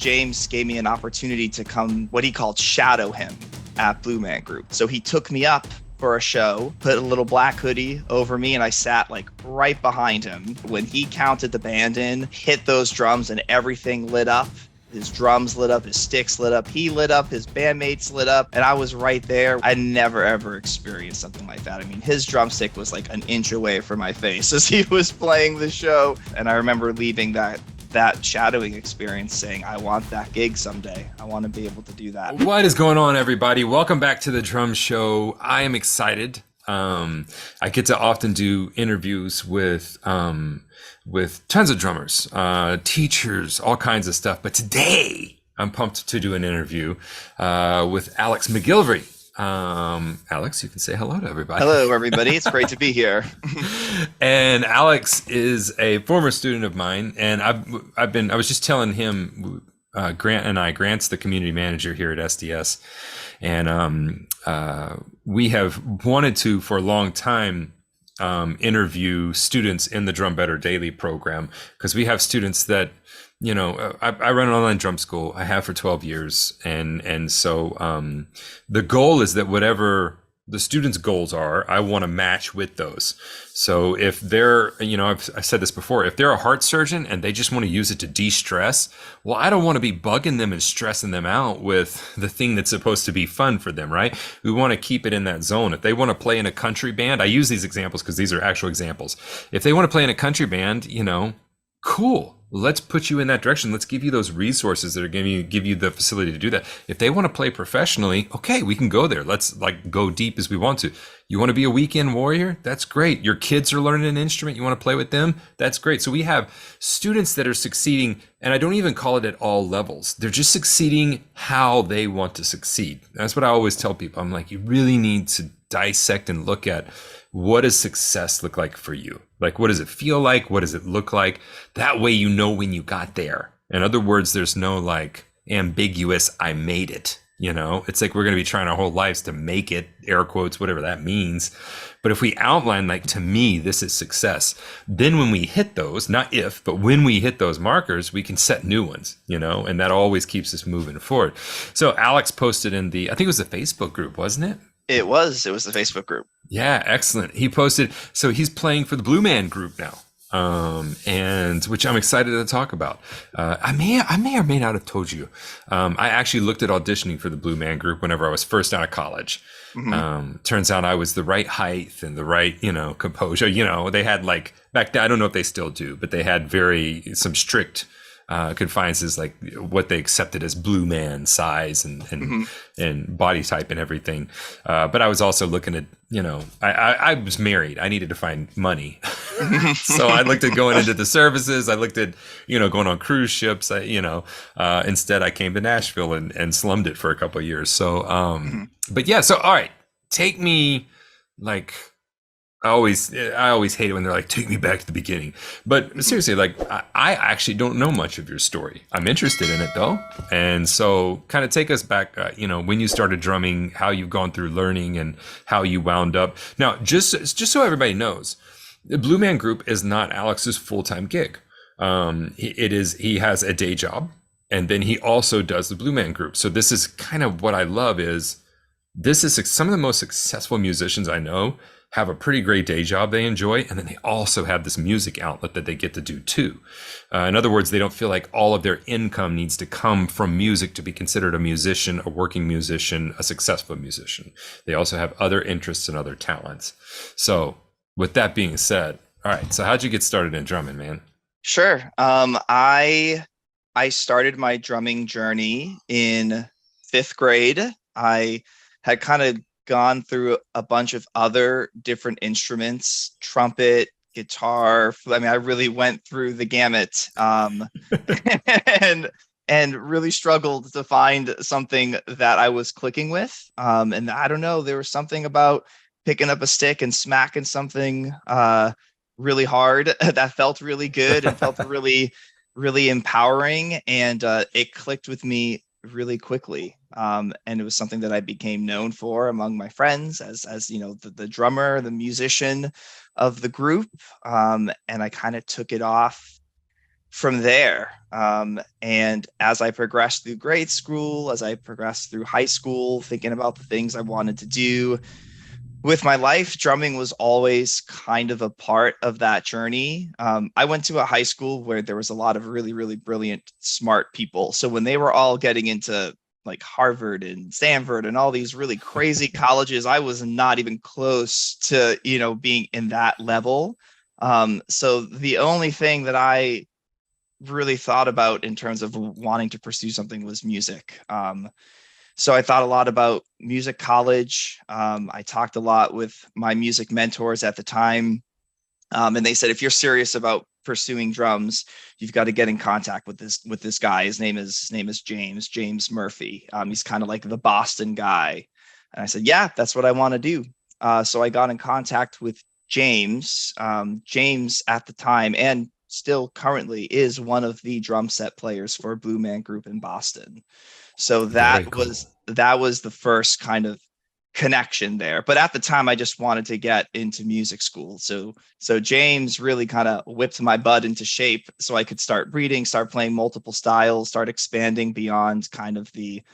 James gave me an opportunity to come, what he called shadow him at Blue Man Group. So he took me up for a show, put a little black hoodie over me, and I sat like right behind him. When he counted the band in, hit those drums and everything lit up. His drums lit up, his sticks lit up, he lit up, his bandmates lit up, and I was right there. I never ever experienced something like that. I mean, his drumstick was like an inch away from my face as he was playing the show. And I remember leaving that shadowing experience saying, I want that gig someday. I want to be able to do that. What is going on, everybody? Welcome back to the Drum Show. I am excited. I get to often do interviews with tons of drummers, teachers, all kinds of stuff. But today I'm pumped to do an interview with Alex McGillivray. Alex, you can say hello to everybody. Hello, everybody. It's great to be here. And Alex is a former student of mine, and I was just telling him, Grant's the community manager here at SDS, and we have wanted to for a long time interview students in the Drum Better Daily program, because we have students that, you know, I run an online drum school. I have for 12 years. And so the goal is that whatever the students' goals are, I want to match with those. So if they're, you know, I've said this before, if they're a heart surgeon and they just want to use it to de-stress, well, I don't want to be bugging them and stressing them out with the thing that's supposed to be fun for them, right? We want to keep it in that zone. If they want to play in a country band, I use these examples because these are actual examples. If they want to play in a country band, you know, cool. Let's put you in that direction. Let's give you those resources that are going to give you the facility to do that. If they want to play professionally, okay, we can go there. Let's like go deep as we want to. You want to be a weekend warrior? That's great. Your kids are learning an instrument. You want to play with them? That's great. So we have students that are succeeding, and I don't even call it at all levels. They're just succeeding how they want to succeed. That's what I always tell people. I'm like, you really need to dissect and look at, what does success look like for you? Like, what does it feel like? What does it look like? That way you know when you got there. In other words, there's no like ambiguous, I made it. You know, it's like we're going to be trying our whole lives to make it, air quotes, whatever that means. But if we outline, like, to me, this is success, then when we hit those, not if, but when we hit those markers, we can set new ones, you know, and that always keeps us moving forward. So Alex posted in the, I think it was the Facebook group, wasn't it? It was the Facebook group. Yeah, excellent. He posted, so he's playing for the Blue Man Group now, and which I'm excited to talk about. I may or may not have told you. I actually looked at auditioning for the Blue Man Group whenever I was first out of college. Mm-hmm. Turns out I was the right height and the right, you know, composure. You know, they had like back then, I don't know if they still do, but they had some strict confiances, like what they accepted as blue man size and body type and everything. But I was also looking at, you know, I was married. I needed to find money. So I looked at going into the services. I looked at, you know, going on cruise ships. Instead I came to Nashville and slummed it for a couple of years. So, but yeah, so, all right, take me like, I always hate it when they're like, take me back to the beginning. But seriously, like, I actually don't know much of your story. I'm interested in it though. And so kind of take us back, you know, when you started drumming, how you've gone through learning and how you wound up. Now, just so everybody knows, the Blue Man Group is not Alex's full-time gig. He has a day job, and then he also does the Blue Man Group. So this is kind of what I love is, this is some of the most successful musicians I know have a pretty great day job they enjoy, and then they also have this music outlet that they get to do too. In other words, they don't feel like all of their income needs to come from music to be considered a musician, a working musician, a successful musician. They also have other interests and other talents. So with that being said, all right, so how'd you get started in drumming, man? Sure. I started my drumming journey in 5th grade. I had kind of gone through a bunch of other different instruments, trumpet, guitar. I mean, I really went through the gamut, and really struggled to find something that I was clicking with. And I don't know, there was something about picking up a stick and smacking something really hard that felt really good and felt really, really empowering. And it clicked with me really quickly. And it was something that I became known for among my friends as you know, the drummer, the musician of the group. And I kind of took it off from there. And as I progressed through grade school, as I progressed through high school, thinking about the things I wanted to do with my life, drumming was always kind of a part of that journey. I went to a high school where there was a lot of really, really brilliant, smart people. So when they were all getting into like Harvard and Stanford and all these really crazy colleges, I was not even close to, being in that level. So the only thing that I really thought about in terms of wanting to pursue something was music. So I thought a lot about music college. I talked a lot with my music mentors at the time. And they said, if you're serious about pursuing drums, you've got to get in contact with this guy. His name is James Murphy. He's kind of like the Boston guy. And I said, yeah, that's what I want to do. So I got in contact with James. James at the time and still currently is one of the drum set players for Blue Man Group in Boston. So that was the first kind of connection there. But at the time, I just wanted to get into music school. So James really kind of whipped my butt into shape so I could start reading, start playing multiple styles, start expanding beyond kind of the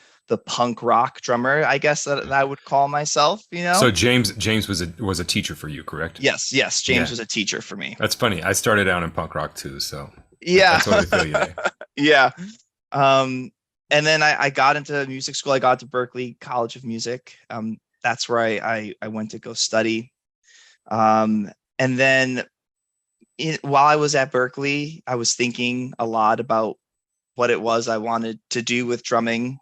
punk rock drummer, I guess that I would call myself, So James was a teacher for you, correct? Yes. James was a teacher for me. That's funny. I started out in punk rock too, so yeah. I totally feel you there. Yeah. And then I got into music school. I got to Berklee College of Music. That's where I went to go study. And then while I was at Berklee, I was thinking a lot about what it was I wanted to do with drumming.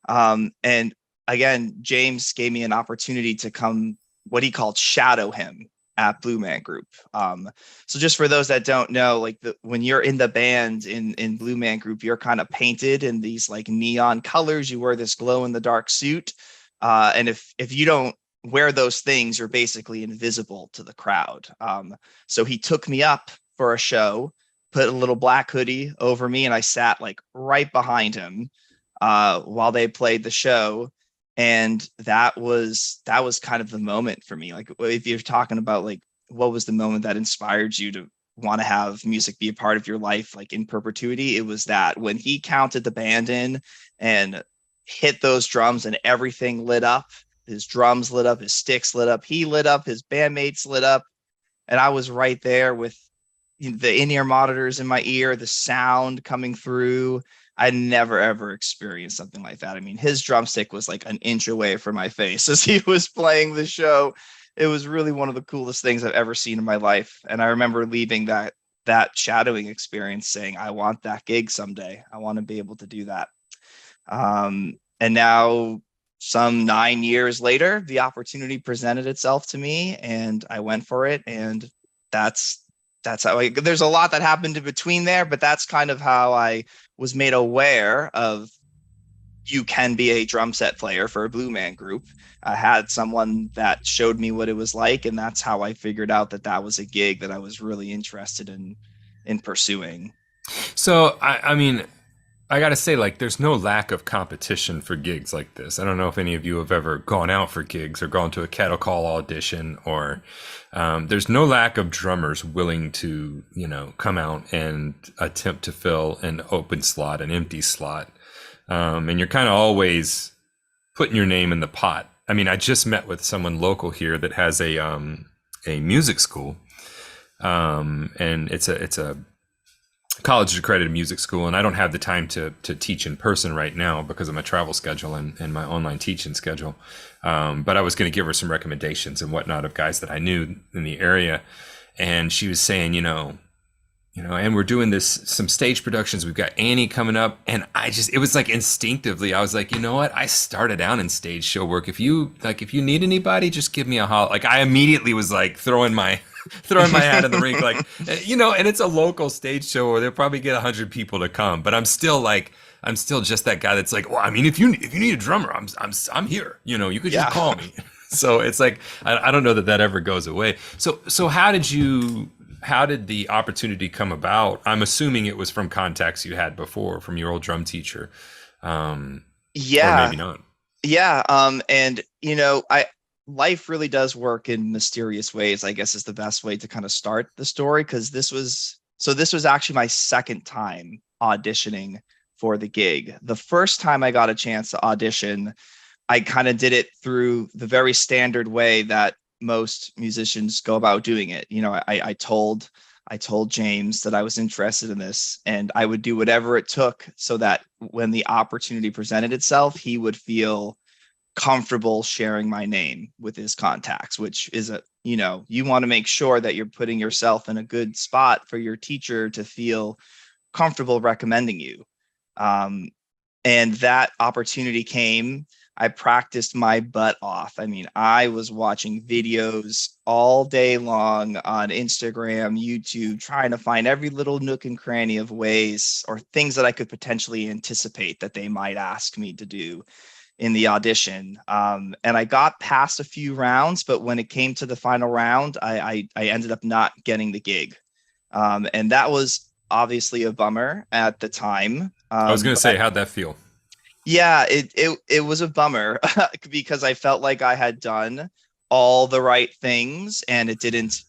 And again, James gave me an opportunity to come, what he called shadow him at Blue Man Group. So just for those that don't know, like when you're in the band in Blue Man Group, you're kind of painted in these like neon colors. You wear this glow in the dark suit. And if you don't wear those things, you're basically invisible to the crowd. So he took me up for a show, put a little black hoodie over me, and I sat like right behind him while they played the show. And that was kind of the moment for me. Like if you're talking about like what was the moment that inspired you to want to have music be a part of your life, like in perpetuity, it was that when he counted the band in and hit those drums and everything lit up. His drums lit up, his sticks lit up, he lit up, his bandmates lit up. And I was right there with the in-ear monitors in my ear, the sound coming through. I never, ever experienced something like that. I mean, his drumstick was like an inch away from my face as he was playing the show. It was really one of the coolest things I've ever seen in my life. And I remember leaving that shadowing experience saying, I want that gig someday. I want to be able to do that. And now some 9 years later, the opportunity presented itself to me and I went for it. And that's how there's a lot that happened in between there, but that's kind of how I was made aware of you can be a drum set player for a Blue Man Group. I had someone that showed me what it was like. And that's how I figured out that was a gig that I was really interested in pursuing. So, I mean, I got to say, like, there's no lack of competition for gigs like this. I don't know if any of you have ever gone out for gigs or gone to a cattle call audition, or there's no lack of drummers willing to, come out and attempt to fill an open slot, an empty slot. And you're kind of always putting your name in the pot. I mean, I just met with someone local here that has a music school, and it's a college accredited music school, and I don't have the time to teach in person right now because of my travel schedule and my online teaching schedule. But I was going to give her some recommendations and whatnot of guys that I knew in the area. And she was saying, and we're doing some stage productions. We've got Annie coming up. And it was like instinctively, I was like, you know what? I started out in stage show work. If you need anybody, just give me a holler. Like I immediately was like throwing my hat in the ring, like, and it's a local stage show where they'll probably get 100 people to come, but I'm still just that guy that's like, well, I mean, if you need a drummer, I'm here, you could just call me. So it's like, I don't know that ever goes away. So how did the opportunity come about? I'm assuming it was from contacts you had before from your old drum teacher. Or maybe not. Yeah. And life really does work in mysterious ways, I guess is the best way to kind of start the story. Cause this was So this was actually my second time auditioning for the gig. The first time I got a chance to audition, I kind of did it through the very standard way that most musicians go about doing it. I told James that I was interested in this, and I would do whatever it took so that when the opportunity presented itself, he would feel comfortable sharing my name with his contacts, which is you want to make sure that you're putting yourself in a good spot for your teacher to feel comfortable recommending you. Um, and that opportunity came. I practiced my butt off. I mean, I was watching videos all day long on Instagram, YouTube, trying to find every little nook and cranny of ways or things that I could potentially anticipate that they might ask me to do in the audition. And I got past a few rounds, but when it came to the final round, I ended up not getting the gig. And that was obviously a bummer at the time. I was going to say, how'd that feel? Yeah, it was a bummer because I felt like I had done all the right things and it didn't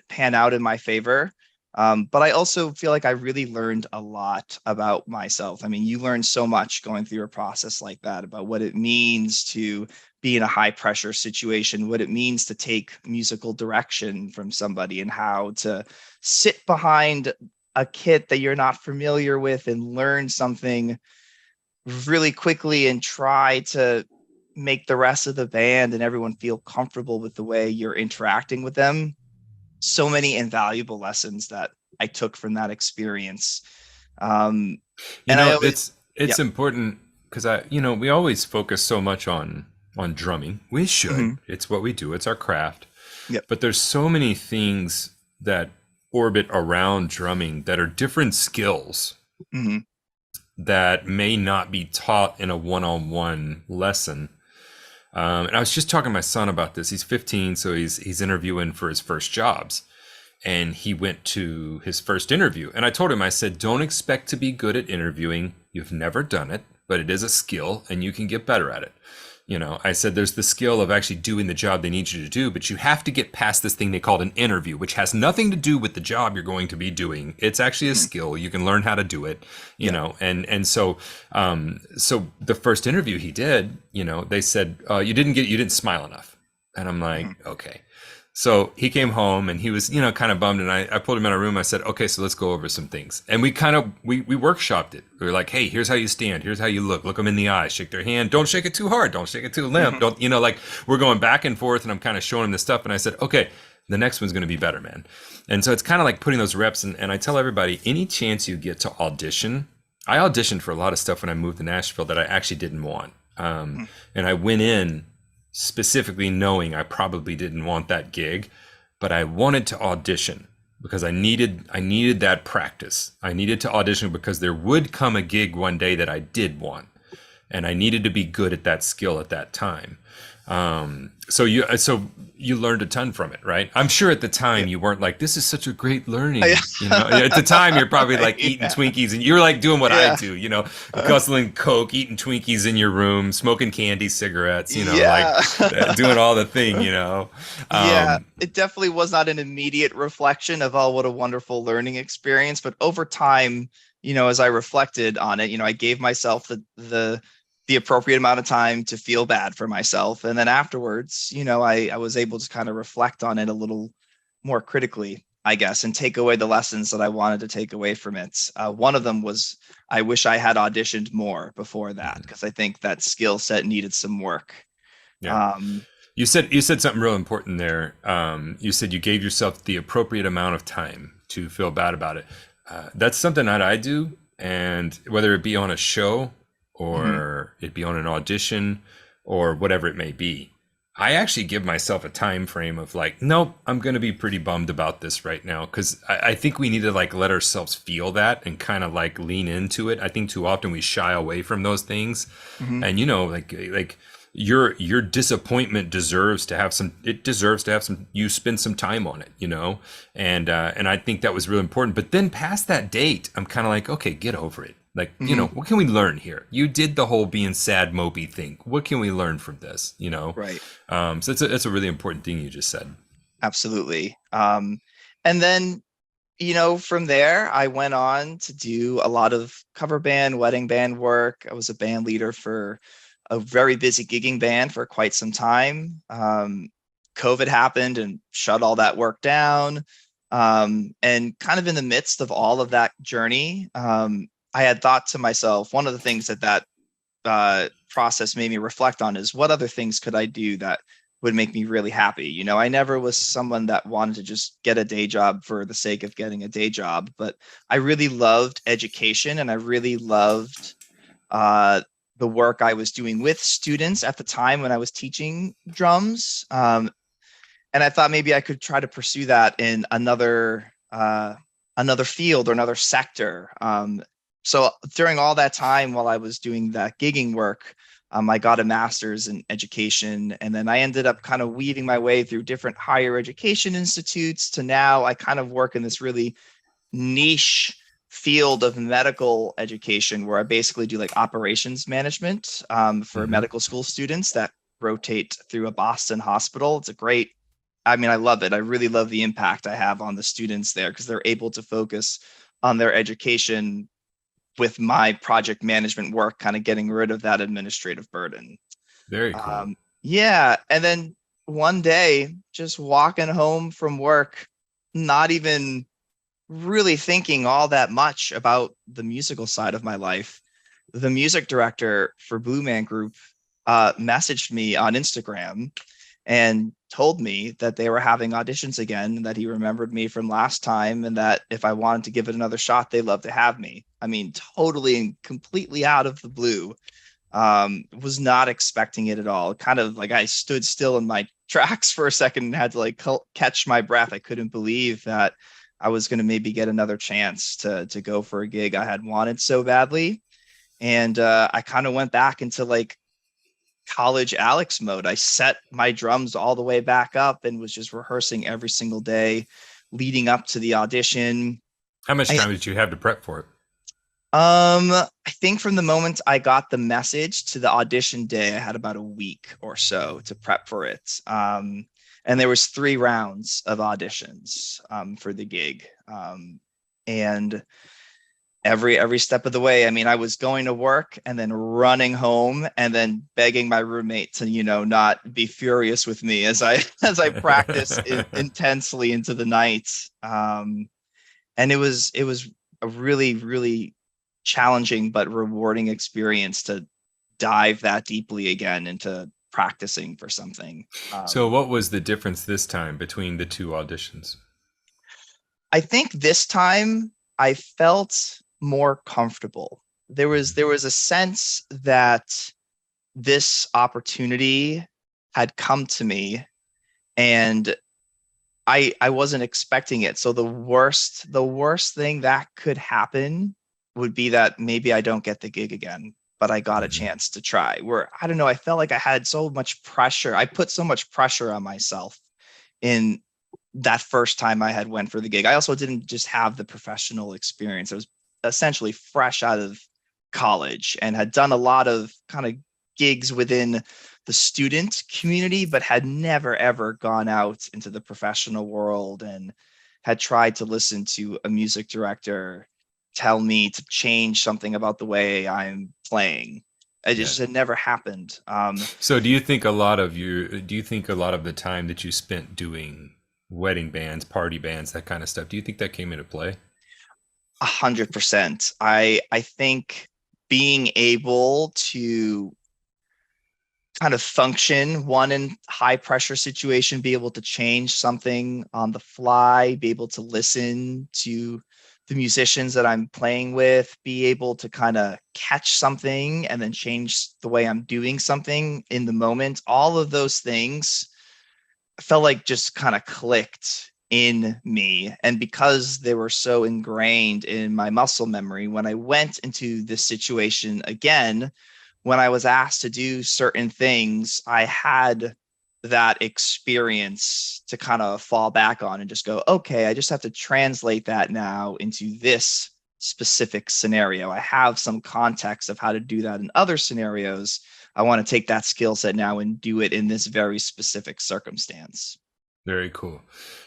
pan out in my favor. But I also feel like I really learned a lot about myself. I mean, you learn so much going through a process like that about what it means to be in a high pressure situation, what it means to take musical direction from somebody, and how to sit behind a kit that you're not familiar with and learn something really quickly and try to make the rest of the band and everyone feel comfortable with the way you're interacting with them. So many invaluable lessons that I took from that experience. You And I know, always, yeah. it's important because we always focus so much on drumming. We should. Hmm. It's what we do. It's our craft. Yep. But there's so many things that orbit around drumming that are different skills Hmm. that may not be taught in a one-on-one lesson. And I was just talking to my son about this. He's 15, so he's interviewing for his first jobs. And he went to his first interview. And I told him, I said, don't expect to be good at interviewing. You've never done it, but it is a skill and you can get better at it. I said, there's the skill of actually doing the job they need you to do, but you have to get past this thing they called an interview, which has nothing to do with the job you're going to be doing. It's actually a skill. You can learn how to do it, and so the first interview he did, they said, you didn't smile enough. And I'm like, okay. So he came home and he was, kind of bummed. And I pulled him in a room. I said, okay, so let's go over some things. And we workshopped it. We were like, hey, here's how you stand. Here's how you look them in the eyes, shake their hand. Don't shake it too hard. Don't shake it too limp. Don't, like we're going back and forth and I'm kind of showing him this stuff. And I said, okay, the next one's going to be better, man. And so it's kind of like putting those reps in. And I tell everybody, any chance you get to audition, I auditioned for a lot of stuff when I moved to Nashville that I actually didn't want. And I went in specifically knowing I probably didn't want that gig, but I wanted to audition because I needed that practice. I needed to audition because there would come a gig one day that I did want, and I needed to be good at that skill at that time. So you learned a ton from it, right? I'm sure at the time you weren't like, this is such a great learning. At the time you're probably like eating Twinkies and you're like doing what I do, guzzling Coke, eating Twinkies in your room, smoking candy cigarettes, like doing all the thing, It definitely was not an immediate reflection of, oh, what a wonderful learning experience. But over time, as I reflected on it, I gave myself the appropriate amount of time to feel bad for myself. And then afterwards, I was able to kind of reflect on it a little more critically, I guess, and take away the lessons that I wanted to take away from it. One of them was, I wish I had auditioned more before that, because I think that skill set needed some work. Yeah. You said something real important there. You said you gave yourself the appropriate amount of time to feel bad about it. That's something that I do. And whether it be on a show or it be on an audition or whatever it may be, I actually give myself a time frame of like, nope, I'm going to be pretty bummed about this right now. Cause I think we need to like let ourselves feel that and kind of like lean into it. I think too often we shy away from those things. And like your disappointment deserves to have some you spend some time on it, and I think that was really important. But then past that date, I'm kind of like, okay, get over it. Like, what can we learn here? You did the whole being sad mopey thing. What can we learn from this? Right. So that's a really important thing you just said. Absolutely. And then From there, I went on to do a lot of cover band, wedding band work. I was a band leader for a very busy gigging band for quite some time. COVID happened and shut all that work down. And kind of in the midst of all of that journey, I had thought to myself, one of the things that process made me reflect on is what other things could I do that would make me really happy. I never was someone that wanted to just get a day job for the sake of getting a day job, but I really loved education and I really loved uh, the work I was doing with students at the time when I was teaching drums. And I thought maybe I could try to pursue that in another field or another sector. So during all that time while I was doing that gigging work, I got a master's in education, and then I ended up kind of weaving my way through different higher education institutes to now I kind of work in this really niche field of medical education where I basically do like operations management for Hmm. medical school students that rotate through a Boston hospital. It's a great, I mean, I love it. I really love the impact I have on the students there because they're able to focus on their education with my project management work, kind of getting rid of that administrative burden. Very cool. Um, yeah. And then one day, just walking home from work, not even really thinking all that much about the musical side of my life, the music director for Blue Man Group messaged me on Instagram and told me that they were having auditions again, and that he remembered me from last time, and that if I wanted to give it another shot, they'd love to have me. I mean, totally and completely out of the blue. Was not expecting it at all. Kind of like I stood still in my tracks for a second and had to like catch my breath. I couldn't believe that I was going to maybe get another chance to go for a gig I had wanted so badly. And I kind of went back into like college Alex mode. I set my drums all the way back up and was just rehearsing every single day leading up to the audition. How much I, time did you have to prep for it? I think from the moment I got the message to the audition day, I had about a week or so to prep for it. And there was 3 rounds of auditions for the gig. And every step of the way, I mean, I was going to work and then running home and then begging my roommate to, not be furious with me as I as I practice intensely into the night. And it was a really, really challenging but rewarding experience to dive that deeply again into practicing for something. So, what was the difference this time between the two auditions? I think this time I felt more comfortable. There was a sense that this opportunity had come to me, and I wasn't expecting it. So the worst thing that could happen would be that maybe I don't get the gig again, but I got a Mhm. chance to try. Where I don't know, I felt like I had so much pressure. I put so much pressure on myself in that first time I had went for the gig. I also didn't just have the professional experience. I was essentially fresh out of college and had done a lot of kind of gigs within the student community, but had never ever gone out into the professional world and had tried to listen to a music director tell me to change something about the way I'm playing. It Yeah. just had never happened. So, do you think a lot of the time that you spent doing wedding bands, party bands, that kind of stuff, do you think that came into play? 100%. I think being able to kind of function one in high pressure situation, be able to change something on the fly, be able to listen to the musicians that I'm playing with, be able to kind of catch something and then change the way I'm doing something in the moment. All of those things felt like just kind of clicked in me. And because they were so ingrained in my muscle memory, when I went into this situation again, when I was asked to do certain things, I had that experience to kind of fall back on and just go, okay, I just have to translate that now into this specific scenario. I have some context of how to do that in other scenarios. I want to take that skill set now and do it in this very specific circumstance. Very cool.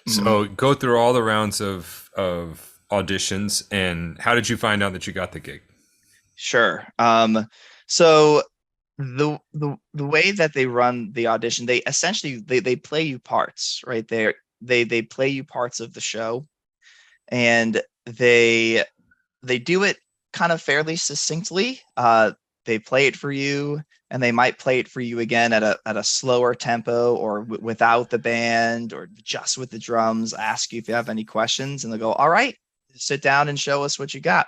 Mhm. So go through all the rounds of auditions, and how did you find out that you got the gig? Sure. So the way that they run the audition, they essentially they play you parts, right? They play you parts of the show, and they do it kind of fairly succinctly. They play it for you, and they might play it for you again at a slower tempo, or without the band, or just with the drums. Ask you if you have any questions, and they'll go, "All right, sit down and show us what you got."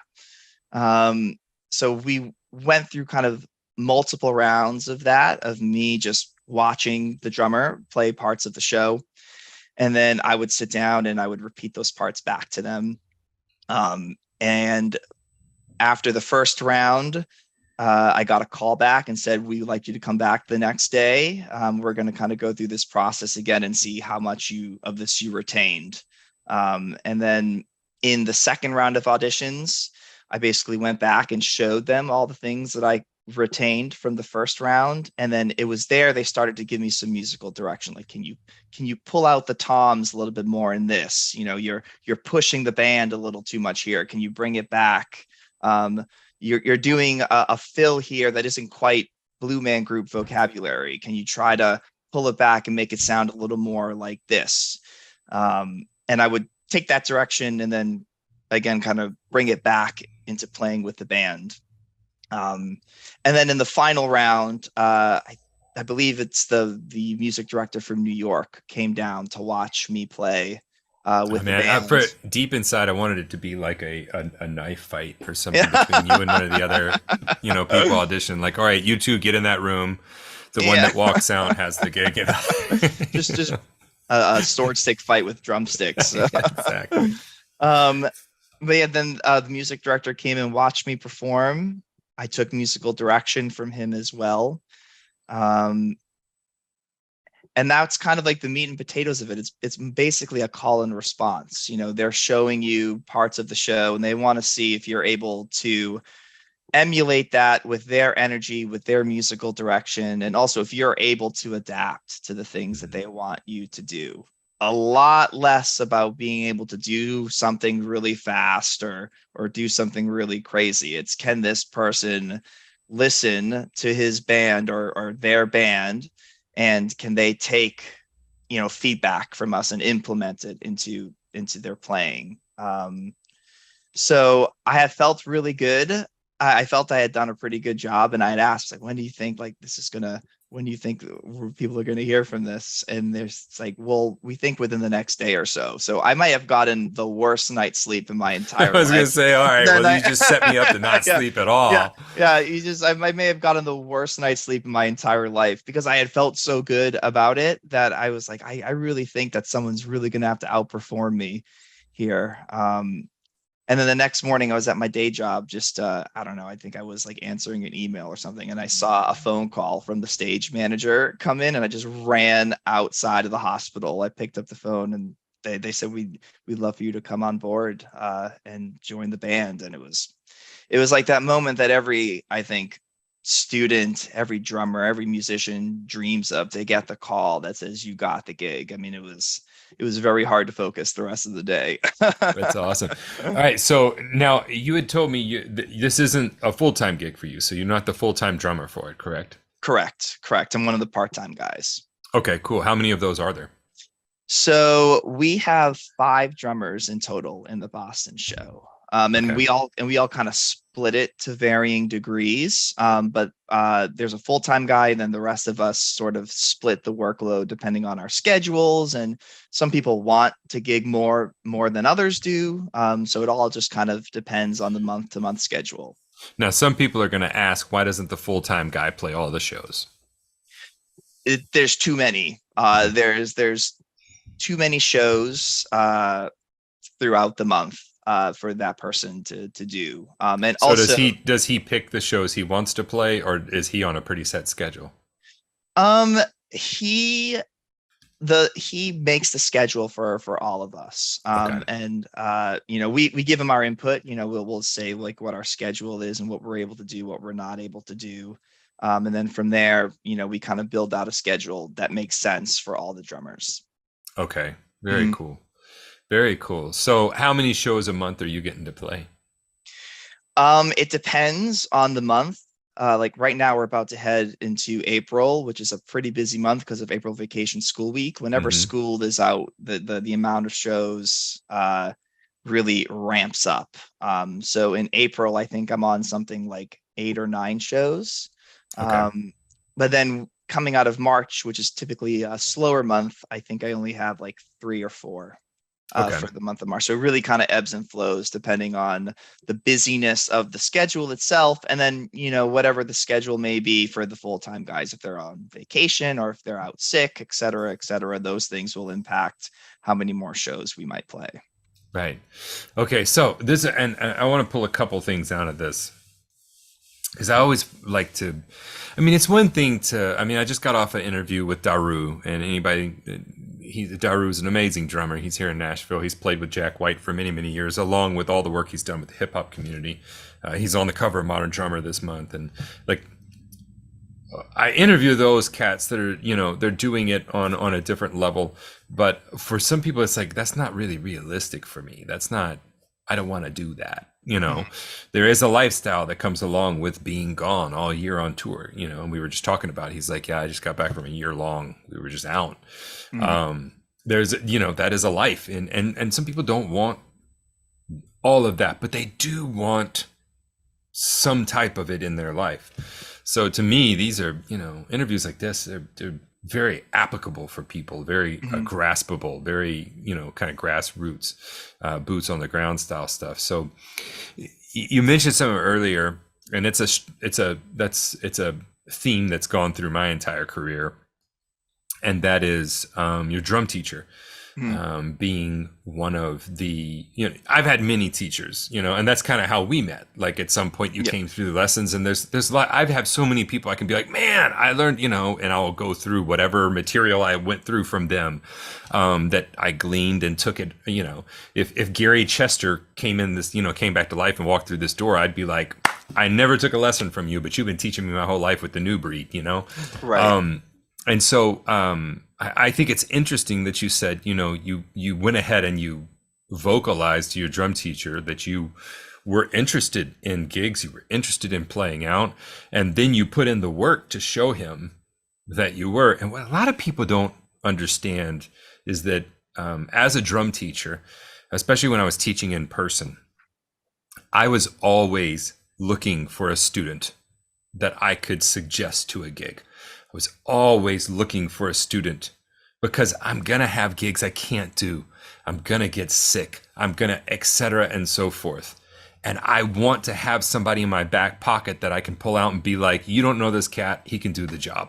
Um, so we went through kind of multiple rounds of that, of me just watching the drummer play parts of the show, and then I would sit down and I would repeat those parts back to them. And after the first round, I got a call back and said, "We would like you to come back the next day. We're going to kind of go through this process again and see how much you of this you retained." And then in the second round of auditions, I basically went back and showed them all the things that I retained from the first round. And then it was there they started to give me some musical direction. Like, can you pull out the toms a little bit more in this? You're pushing the band a little too much here. Can you bring it back? You're doing a fill here that isn't quite Blue Man Group vocabulary. Can you try to pull it back and make it sound a little more like this? And I would take that direction and then again kind of bring it back into playing with the band. And then in the final round, I believe it's the music director from New York came down to watch me play I with the mean, band. deep inside, I wanted it to be like a knife fight or something Yeah, between you and one of the other, people audition. Like, all right, you two get in that room. The one yeah. that walks out has the gig. Just a sword stick fight with drumsticks. Exactly. um, but yeah, then the music director came and watched me perform. I took musical direction from him as well. Um, and that's kind of like the meat and potatoes of it. It's basically a call and response. They're showing you parts of the show, and they want to see if you're able to emulate that with their energy, with their musical direction, and also if you're able to adapt to the things that they want you to do. A lot less about being able to do something really fast or do something really crazy. It's, can this person listen to his band or their band, and can they take feedback from us and implement it into their playing. So I have felt really good. I felt I had done a pretty good job, and I had asked, like, when do you think like this is gonna? When do you think people are gonna hear from this? And there's it's like, well, we think within the next day or so. So I might have gotten the worst night's sleep in my I entire was gonna life. say, all right, Then well, you just set me up to not yeah, sleep at yeah, all. yeah. I may have gotten the worst night's sleep in my entire life because I had felt so good about it that I was like, I really think that someone's really gonna have to outperform me here. And then the next morning I was at my day job, just I don't know, I think I was like answering an email or something, and I saw a phone call from the stage manager come in, and I just ran outside of the hospital. I picked up the phone, and they said, we'd love for you to come on board and join the band. And it was like that moment that every, I think, student, every drummer, every musician dreams of. To get the call that says you got the gig. I mean, it was very hard to focus the rest of the day. That's awesome. All right, so now you had told me this isn't a full time gig for you, so you're not the full time drummer for it, correct? Correct. I'm one of the part-time guys. Okay, cool. How many of those are there? So we have 5 drummers in total in the Boston show. And Okay. we all kind of split it to varying degrees. But there's a full-time guy, and then the rest of us sort of split the workload depending on our schedules. And some people want to gig more than others do. So it all just kind of depends on the month-to-month schedule. Now, some people are going to ask, why doesn't the full time guy play all the shows? There's too many. There's too many shows throughout the month for that person to do. And So also, does he pick the shows he wants to play, or is he on a pretty set schedule? um, he he makes the schedule for all of us. Okay. And we give him our input. We'll say like what our schedule is and what we're able to do, what we're not able to do. And then from there, we kind of build out a schedule that makes sense for all the drummers. Okay. Very cool. Very cool. So how many shows a month are you getting to play? It depends on the month. Like right now, we're about to head into April, which is a pretty busy month because of April Vacation School Week. Whenever Hmm. school is out, the amount of shows really ramps up. So in April, I think I'm on something like 8 or 9 shows. Okay. But then coming out of March, which is typically a slower month, I think I only have like 3 or 4 Okay. for the month of March. So it really kind of ebbs and flows depending on the busyness of the schedule itself. And then, whatever the schedule may be for the full-time guys, if they're on vacation or if they're out sick, et cetera, those things will impact how many more shows we might play. Right. Okay. So this, and I want to pull a couple things out of this because I always like to, I mean, it's one thing to, I mean, I just got off an interview with Daru, and Daru is an amazing drummer. He's here in Nashville. He's played with Jack White for many, many years, along with all the work he's done with the hip hop community. He's on the cover of Modern Drummer this month. And like, I interview those cats that are, they're doing it on a different level. But for some people, it's like, that's not really realistic for me. I don't want to do that. There is a lifestyle that comes along with being gone all year on tour, and we were just talking about, he's like, yeah, I just got back from a year long. We were just out. There's, that is a life. And some people don't want all of that, but they do want some type of it in their life. So to me, these are, interviews like this, they're very applicable for people, very graspable, very, kind of grassroots, boots on the ground style stuff. So you mentioned something earlier, and it's a theme that's gone through my entire career. And that is your drum teacher. Being one of the, I've had many teachers, and that's kind of how we met. Like at some point you came through the lessons, and there's a lot, I've had so many people I can be like, man, I learned, and I'll go through whatever material I went through from them, that I gleaned and took it, if Gary Chester came in this, came back to life and walked through this door, I'd be like, I never took a lesson from you, but you've been teaching me my whole life with the new breed, Right. And so I think it's interesting that you said, you went ahead and you vocalized to your drum teacher that you were interested in gigs, you were interested in playing out, and then you put in the work to show him that you were. And what a lot of people don't understand is that as a drum teacher, especially when I was teaching in person, I was always looking for a student that I could suggest to a gig. I was always looking for a student because I'm going to have gigs I can't do. I'm going to get sick. I'm going to, et cetera, and so forth. And I want to have somebody in my back pocket that I can pull out and be like, you don't know this cat, he can do the job.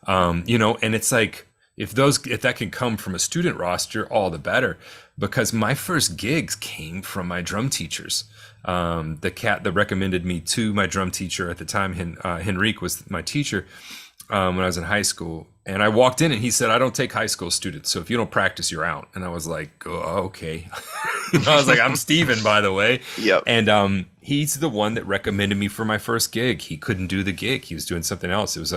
And it's like, if that can come from a student roster, all the better. Because my first gigs came from my drum teachers. The cat that recommended me to my drum teacher at the time, Henrique was my teacher. When I was in high school, and I walked in and he said, I don't take high school students, so if you don't practice, you're out. And I was like, oh, okay. I was like, I'm Steven, by the way. Yep. And he's the one that recommended me for my first gig. He couldn't do the gig. He was doing something else. It was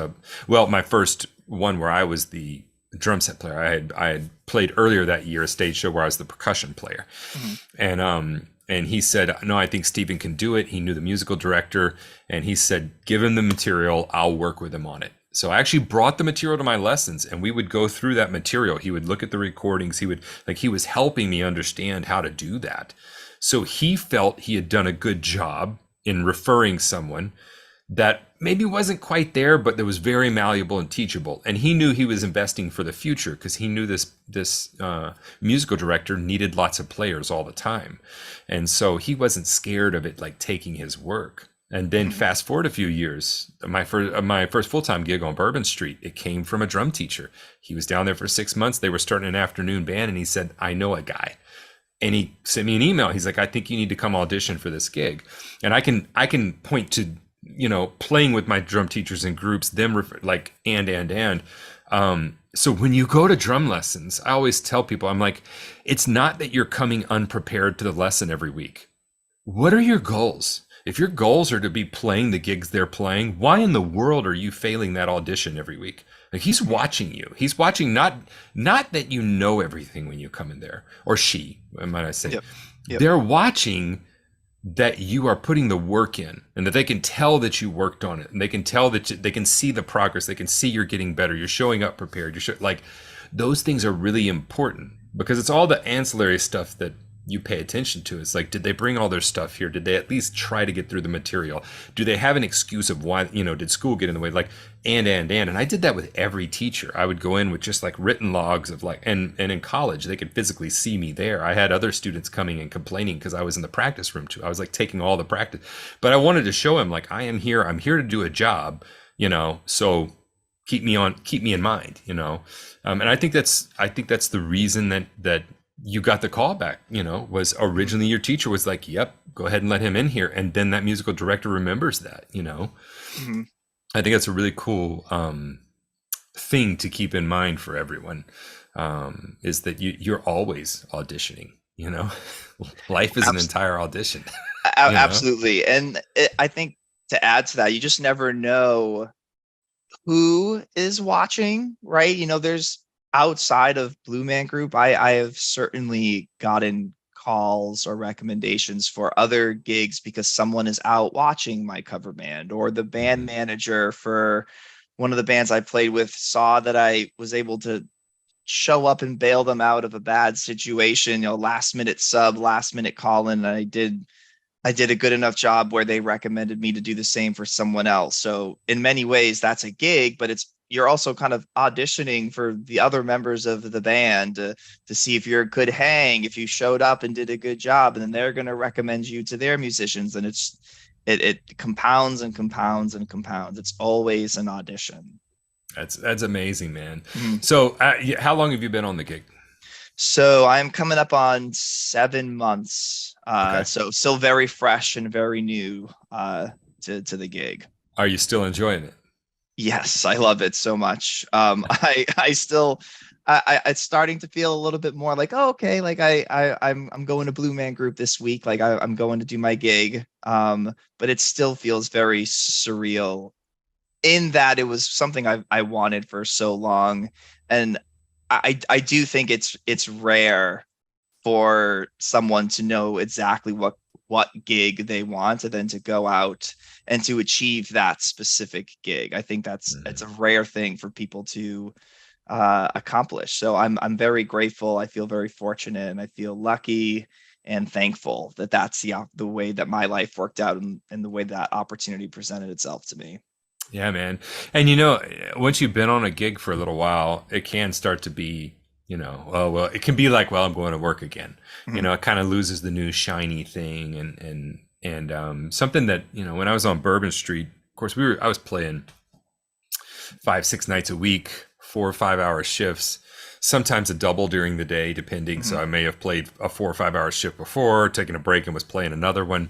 my first one where I was the drum set player. I had played earlier that year a stage show where I was the percussion player. And he said, no, I think Steven can do it. He knew the musical director, and he said, give him the material, I'll work with him on it. So I actually brought the material to my lessons, and we would go through that material. He would look at the recordings. He was helping me understand how to do that. So he felt he had done a good job in referring someone that maybe wasn't quite there, but that was very malleable and teachable. And he knew he was investing for the future because he knew this musical director needed lots of players all the time. And so he wasn't scared of it, like taking his work. And then fast forward a few years, my first full-time gig on Bourbon Street, it came from a drum teacher. He was down there for 6 months. They were starting an afternoon band, and he said, I know a guy. And he sent me an email. He's like, I think you need to come audition for this gig. And I can point to, playing with my drum teachers in groups, them like, and. So when you go to drum lessons, I always tell people, I'm like, it's not that you're coming unprepared to the lesson every week. What are your goals? If your goals are to be playing the gigs they're playing, why in the world are you failing that audition every week? Like, he's watching you. He's watching, not that you know everything when you come in there, or she, might I say. Yep. Yep. They're watching that you are putting the work in, and that they can tell that you worked on it, and they can tell that they can see the progress. They can see you're getting better. You're showing up prepared. Like, those things are really important, because it's all the ancillary stuff that you pay attention to. It's like, did they bring all their stuff here? Did they at least try to get through the material? Do they have an excuse of why, did school get in the way? Like, and I did that with every teacher. I would go in with just like written logs of like, and in college, they could physically see me there. I had other students coming and complaining because I was in the practice room too. I was like taking all the practice, but I wanted to show him, like, I'm here to do a job, so keep me in mind, and I think that's the reason that you got the call back, was originally your teacher was like, yep, go ahead and let him in here. And then that musical director remembers that, Mm-hmm. I think that's a really cool thing to keep in mind for everyone, is that you're always auditioning, life is an entire audition. Absolutely. And I think to add to that, you just never know who is watching, right? There's, outside of Blue Man Group, I have certainly gotten calls or recommendations for other gigs because someone is out watching my cover band, or the band manager for one of the bands I played with saw that I was able to show up and bail them out of a bad situation, last minute sub, last minute call in. And I did a good enough job where they recommended me to do the same for someone else. So in many ways that's a gig, but you're also kind of auditioning for the other members of the band to see if you're a good hang, if you showed up and did a good job, and then they're going to recommend you to their musicians. And it compounds and compounds and compounds. It's always an audition. That's amazing, man. Mm-hmm. So how long have you been on the gig? So I'm coming up on 7 months. Okay. So still very fresh and very new to the gig. Are you still enjoying it? Yes, I love it so much. I still, it's starting to feel a little bit more like, oh, okay, like I'm going to Blue Man Group this week. Like I'm going to do my gig. But it still feels very surreal in that it was something I wanted for so long. And I do think it's rare for someone to know exactly what gig they want and then to go out and to achieve that specific gig. I think it's a rare thing for people to accomplish. So I'm very grateful. I feel very fortunate, and I feel lucky and thankful that that's the way that my life worked out, and the way that opportunity presented itself to me. Yeah, man. And once you've been on a gig for a little while, it can start to be, well, it can be like, well, I'm going to work again. Mm-hmm. It kind of loses the new shiny thing, and something that, when I was on Bourbon Street, of course, I was playing 5-6 nights a week, 4 or 5 hour shifts, sometimes a double during the day, depending. Mm-hmm. So I may have played a 4 or 5 hour shift before, taken a break and was playing another one.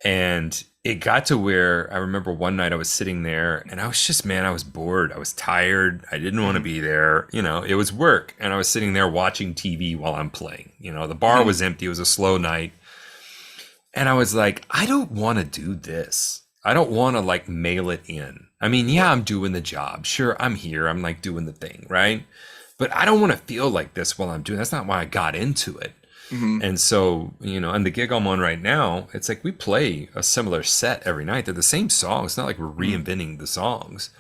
And it got to where I remember one night I was sitting there and I was just, man, I was bored. I was tired. I didn't want to be there. It was work. And I was sitting there watching TV while I'm playing. The bar was empty. It was a slow night. And I was like, I don't want to do this. I don't want to like mail it in. I mean, yeah, I'm doing the job. Sure, I'm here. I'm like doing the thing, right? But I don't want to feel like this while I'm doing. That's not why I got into it. Mm-hmm. And so, and the gig I'm on right now, it's like we play a similar set every night. They're the same songs. It's not like we're reinventing the songs,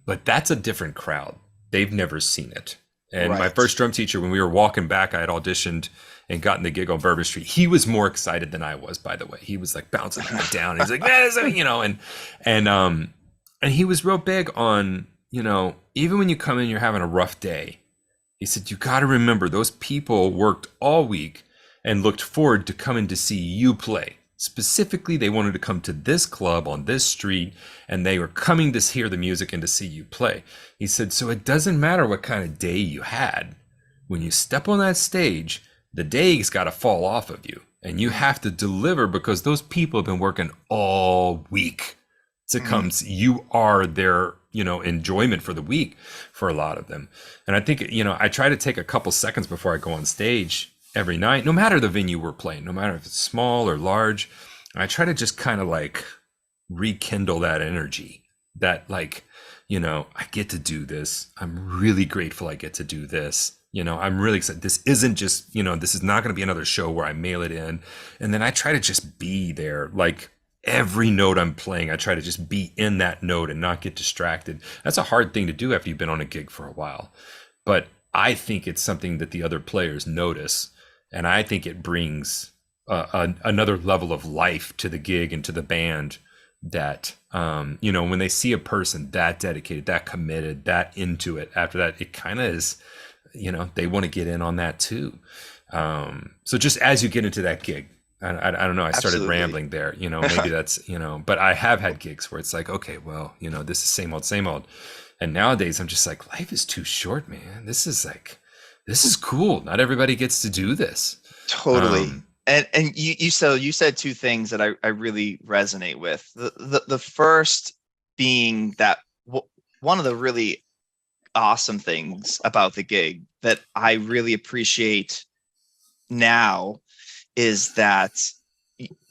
but that's a different crowd. They've never seen it. And my first drum teacher, when we were walking back, I had auditioned and gotten the gig on Bourbon Street. He was more excited than I was, by the way. He was like bouncing up and down. He's like, and he was real big on, even when you come in, you're having a rough day. He said, you got to remember those people worked all week and looked forward to coming to see you play. Specifically, they wanted to come to this club on this street, and they were coming to hear the music and to see you play. He said, so it doesn't matter what kind of day you had. When you step on that stage, the day's got to fall off of you, and you have to deliver because those people have been working all week to come. You are their enjoyment for the week for a lot of them. And I think, I try to take a couple seconds before I go on stage every night, no matter the venue we're playing, no matter if it's small or large. I try to just kind of like rekindle that energy, that like, I get to do this. I'm really grateful I get to do this. I'm really excited. This isn't just, this is not going to be another show where I mail it in. And then I try to just be there. Like every note I'm playing, I try to just be in that note and not get distracted. That's a hard thing to do after you've been on a gig for a while. But I think it's something that the other players notice. And I think it brings another level of life to the gig and to the band, that when they see a person that dedicated, that committed, that into it, after that, it kind of is, they want to get in on that too. So just as you get into that gig, I don't know, I started Absolutely. rambling there, maybe that's, but I have had gigs where it's like, okay, well, this is same old. And nowadays I'm just like, life is too short, man. This is cool. Not everybody gets to do this. Totally. And you said two things that I really resonate with. The first being that one of the really awesome things about the gig that I really appreciate now is that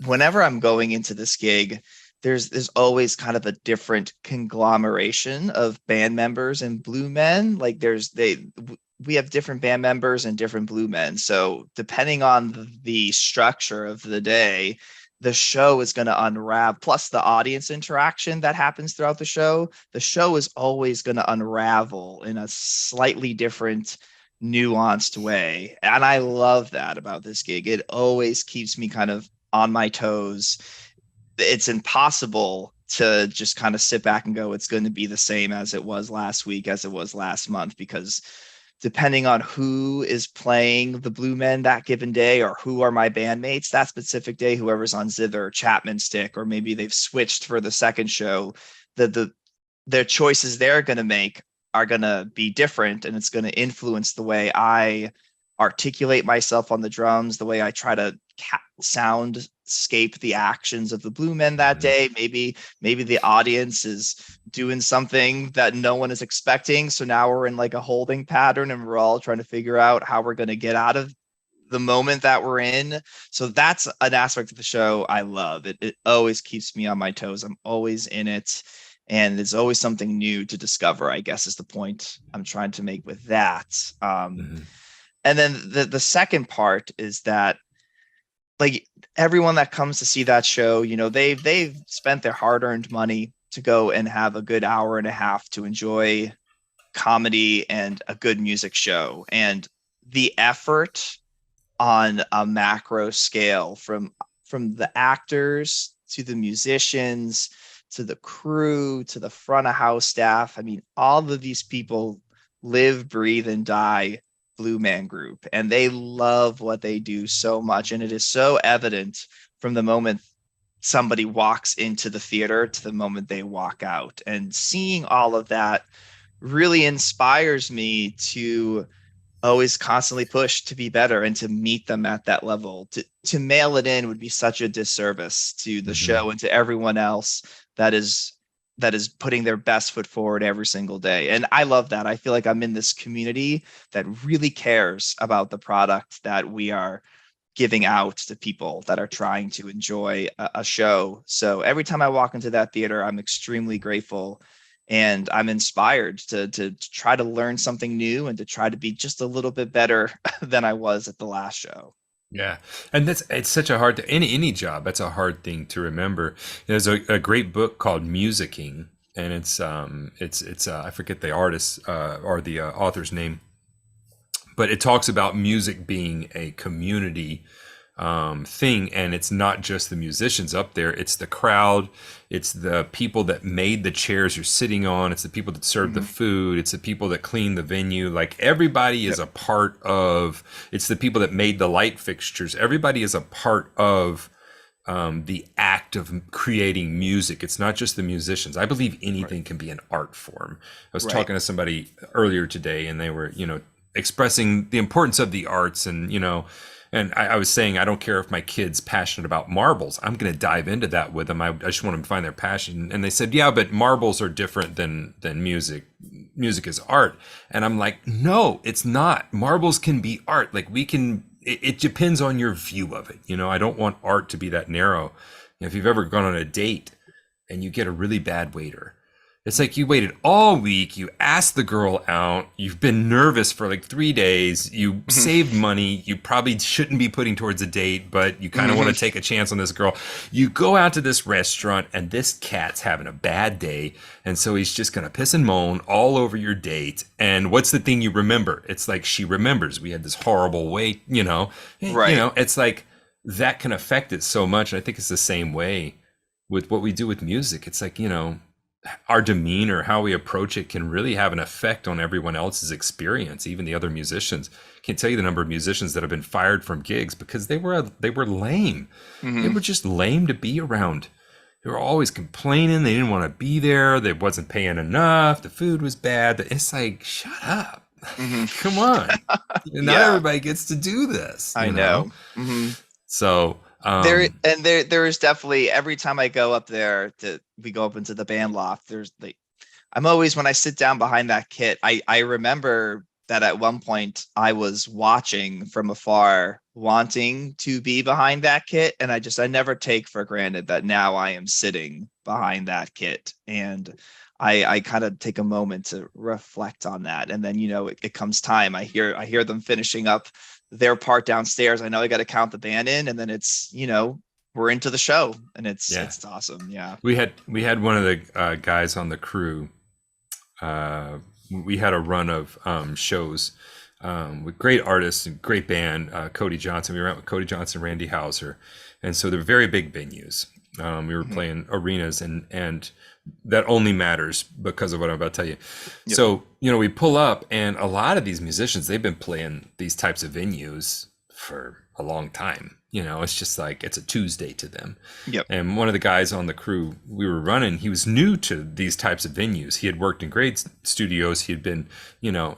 whenever I'm going into this gig, there's always kind of a different conglomeration of band members and Blue Men. Like we have different band members and different Blue Men. So depending on the structure of the day, the show is going to unravel, plus the audience interaction that happens throughout the show is always going to unravel in a slightly different, nuanced way. And I love that about this gig. It always keeps me kind of on my toes. It's impossible to just kind of sit back and go, it's going to be the same as it was last week, as it was last month, because depending on who is playing the Blue Men that given day, or who are my bandmates that specific day, whoever's on zither or Chapman stick, or maybe they've switched for the second show, their choices they're going to make are going to be different, and it's going to influence the way I articulate myself on the drums, the way I try to soundscape the actions of the Blue Men that day. Maybe the audience is doing something that no one is expecting, so now we're in like a holding pattern, and we're all trying to figure out how we're going to get out of the moment that we're in. So that's an aspect of the show I love. It always keeps me on my toes. I'm always in it, and it's always something new to discover, I guess, is the point I'm trying to make with that. And then the second part is that, like, everyone that comes to see that show, they've spent their hard-earned money to go and have a good hour and a half to enjoy comedy and a good music show. And the effort on a macro scale, from the actors to the musicians to the crew to the front of house staff, I mean, all of these people live, breathe, and die Blue Man Group, and they love what they do so much. And it is so evident from the moment somebody walks into the theater to the moment they walk out. And seeing all of that really inspires me to always constantly push to be better and to meet them at that level. To mail it in would be such a disservice to the show and to everyone else that is putting their best foot forward every single day. And I love that. I feel like I'm in this community that really cares about the product that we are giving out to people that are trying to enjoy a show. So every time I walk into that theater, I'm extremely grateful, and I'm inspired to try to learn something new and to try to be just a little bit better than I was at the last show. Yeah, and it's such a hard any job. That's a hard thing to remember. There's a great book called Musicking, and it's I forget the artist or the author's name, but it talks about music being a community thing, and it's not just the musicians up there, it's the crowd, it's the people that made the chairs you're sitting on, it's the people that serve the food, it's the people that clean the venue. Like, everybody is a part of, it's the people that made the light fixtures. Everybody is a part of the act of creating music. It's not just the musicians. I believe anything can be an art form. I was talking to somebody earlier today, and they were expressing the importance of the arts, and and I was saying, I don't care if my kid's passionate about marbles. I'm going to dive into that with them. I just want them to find their passion. And they said, yeah, but marbles are different than music. Music is art. And I'm like, no, it's not. Marbles can be art. Like, it depends on your view of it. I don't want art to be that narrow. If you've ever gone on a date and you get a really bad waiter, it's like you waited all week, you asked the girl out, you've been nervous for like 3 days, you Mhm. saved money, you probably shouldn't be putting towards a date, but you kind of want to Mhm. take a chance on this girl. You go out to this restaurant and this cat's having a bad day, and so he's just gonna piss and moan all over your date. And what's the thing you remember? It's like she remembers we had this horrible wait, Right. it's like that can affect it so much. And I think it's the same way with what we do with music. It's like, our demeanor, how we approach it can really have an effect on everyone else's experience, even the other musicians. Can't tell you the number of musicians that have been fired from gigs because they were lame. They Hmm. were just lame to be around. They were always complaining. They didn't want to be there. They wasn't paying enough. The food was bad. It's like, shut up. Hmm. Come on. Not Yeah, everybody gets to do this, I know. Hmm. So, There is definitely every time I go up there we go up into the band loft. There's like I'm always when I sit down behind that kit. I remember that at one point I was watching from afar, wanting to be behind that kit, and I never take for granted that now I am sitting behind that kit, and I kind of take a moment to reflect on that, and then it comes time. I hear them finishing up their part downstairs. I know I got to count the band in, and then it's we're into the show, and it's yeah, it's awesome. Yeah. we had one of the guys on the crew. We had a run of shows with great artists and great band. Cody Johnson. We were out with Cody Johnson, Randy Hauser, and so they're very big venues. We were Mhm. playing arenas, and that only matters because of what I'm about to tell you. Yep. So we pull up, and a lot of these musicians, they've been playing these types of venues for a long time. It's just like it's a Tuesday to them. Yep. And one of the guys on the crew we were running, he was new to these types of venues. He had worked in great studios. He had been,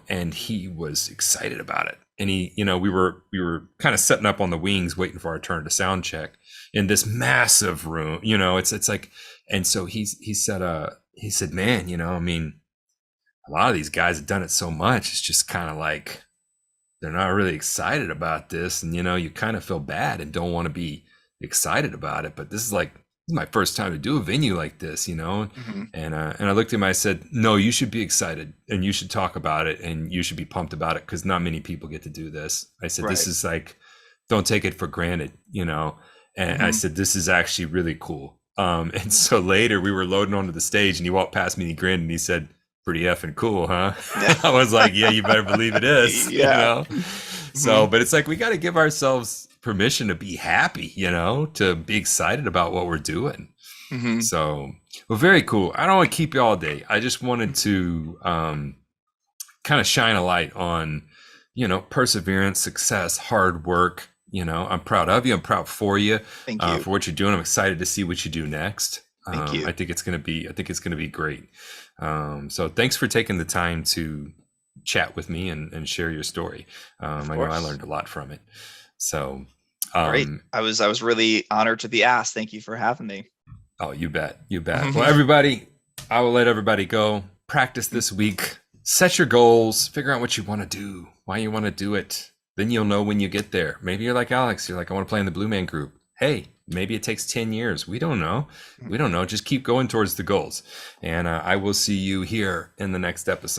and he was excited about it. And we were kind of setting up on the wings, waiting for our turn to sound check in this massive room. It's like, and so he said, man, I mean, a lot of these guys have done it so much. It's just kind of like they're not really excited about this, and you kind of feel bad and don't want to be excited about it. But this is my first time to do a venue like this, Mhm. and I looked at him. I said, no, you should be excited and you should talk about it and you should be pumped about it because not many people get to do this. I said, this Right. is like, don't take it for granted, and I Mhm. said, this is actually really cool. And so later we were loading onto the stage and he walked past me and he grinned and he said, pretty effing cool, huh? Yeah. I was like, yeah, you better believe it is, Yeah. So, Mhm. but it's like we got to give ourselves permission to be happy, to be excited about what we're doing. Mhm. So, well, very cool. I don't want to keep you all day. I just wanted to kind of shine a light on, perseverance, success, hard work. I'm proud of you. I'm proud for you Thank you. for what you're doing. I'm excited to see what you do next. Thank you. I think it's gonna be great. So thanks for taking the time to chat with me and share your story. Of I know I course. learned a lot from it. So, Great. I was really honored to be asked. Thank you for having me. oh, you bet, you bet. Well, everybody, I will let everybody go. Practice this week. Set your goals. Figure out what you want to do. Why you want to do it. Then you'll know when you get there. Maybe you're like Alex. You're like, I want to play in the Blue Man Group. Hey, maybe it takes 10 years. We don't know. We don't know. Just keep going towards the goals. And I will see you here in the next episode.